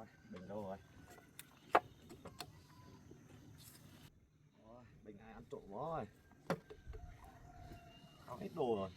Rồi, bình đâu rồi? Rồi, bình ai ăn trộm rồi. Tháo hết đồ rồi.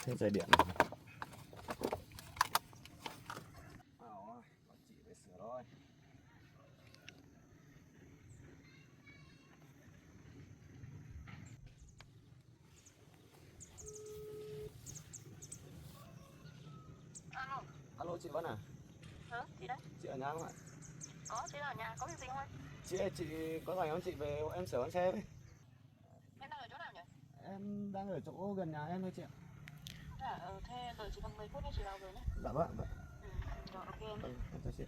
Hết dây điện rồi. Rồi, bọn chị phải sửa thôi. Alo. Alo chị Vân à? Chị đấy. Chị ở nhà không ạ? Có, chị ở nhà, có việc gì không anh? Chị có rảnh không chị về hộ em sửa con xe với? Em đang ở chỗ nào nhỉ? Em đang ở chỗ gần nhà em thôi chị ạ. Thế đợi chị tầm 10 phút nha, chị vào rồi nhé. Dạ vâng, vâng. Rồi, ok em. Vâng, em chào chị.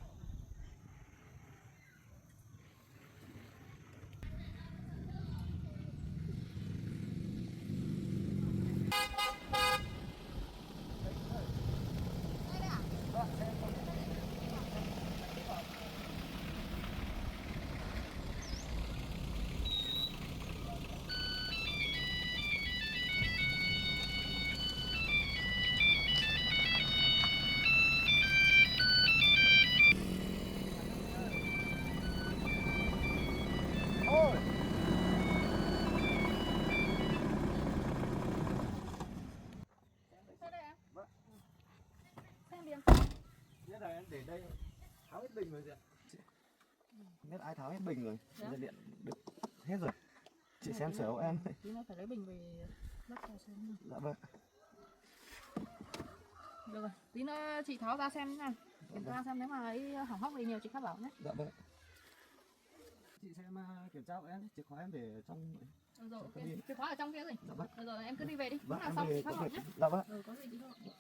Ôi. Đây đây em. Vâng. Xem điểm. Biết rồi, em để đây tháo hết bình rồi chị ạ. Biết ai tháo hết bình rồi. Dây điện được hết rồi. Chị xem sửa hộ em. Tí nữa phải lấy bình về lắp vào xem. Dạ vâng. Được rồi, tí nữa chị tháo ra xem nha. Kiểm tra xem nếu mà ấy hỏng hóc gì nhiều chị khác bảo nhé. Dạ vâng. Chị xem kiểm tra hộ em, chìa khóa em để trong. Rồi, ok. Chìa khóa ở trong kia rồi. Dạ vâng. Rồi em cứ đi về đi. Vâng, Lúc nào em xong về chị khác bảo nhé. dạ vâng. Có gì chị khác bảo.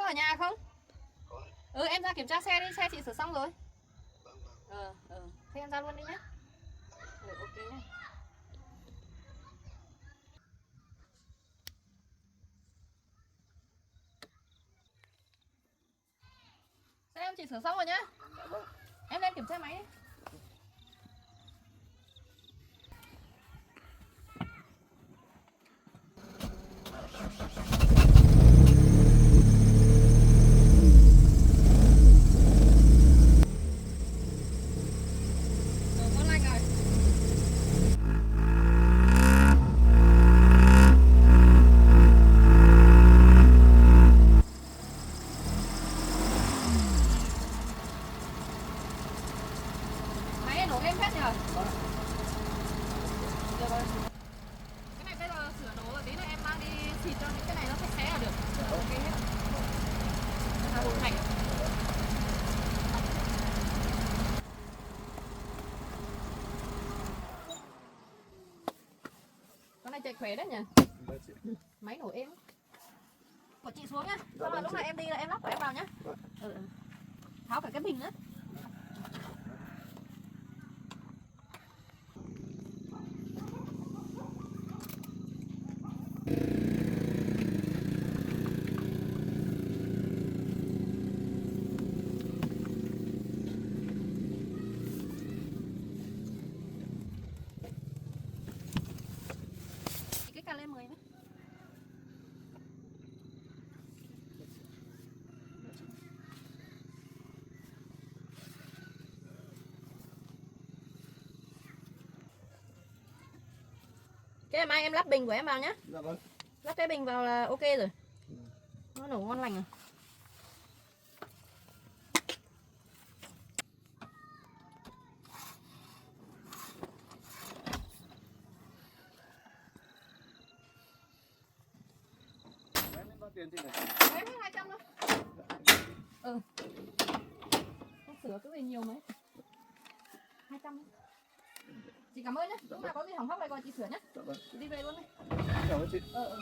ở nhà không? Có. Em ra kiểm tra xe đi, xe chị sửa xong rồi. Vâng vâng. Thế em ra luôn đi nhé. Ok nhé. Xe em chị sửa xong rồi nhá. Em lên kiểm tra máy đi. Rồi, ngon lành rồi. Máy nổ êm hết nhờ. Được rồi. Cái này bây giờ sửa đồ rồi, tí nữa em mang đi xịt cho những cái này nó sạch sẽ là được. Ok hết. Là một thành. Con này chạy khỏe đấy nhỉ? Vâng chị. Máy nổ êm. Của chị xuống nhá. Dạ Xong rồi vâng lúc chị. này em đi là em lắp của em vào nhá. Tháo cả cái bình nữa. Cái cà lê 10 nữa. Cái mai em lắp bình của em vào nhá. Dạ vâng. Lắp cái bình vào là ok rồi. Nó nổ ngon lành rồi. Em bao tiền chị này? Em hết 200 thôi. Không sửa cái gì nhiều mấy. 200 thôi. Chị cảm ơn nhé. Lúc nào có gì hỏng hóc lại gọi chị sửa nhé. Dạ vâng. Chị đi về luôn đi. Cảm ơn chị. Ờ.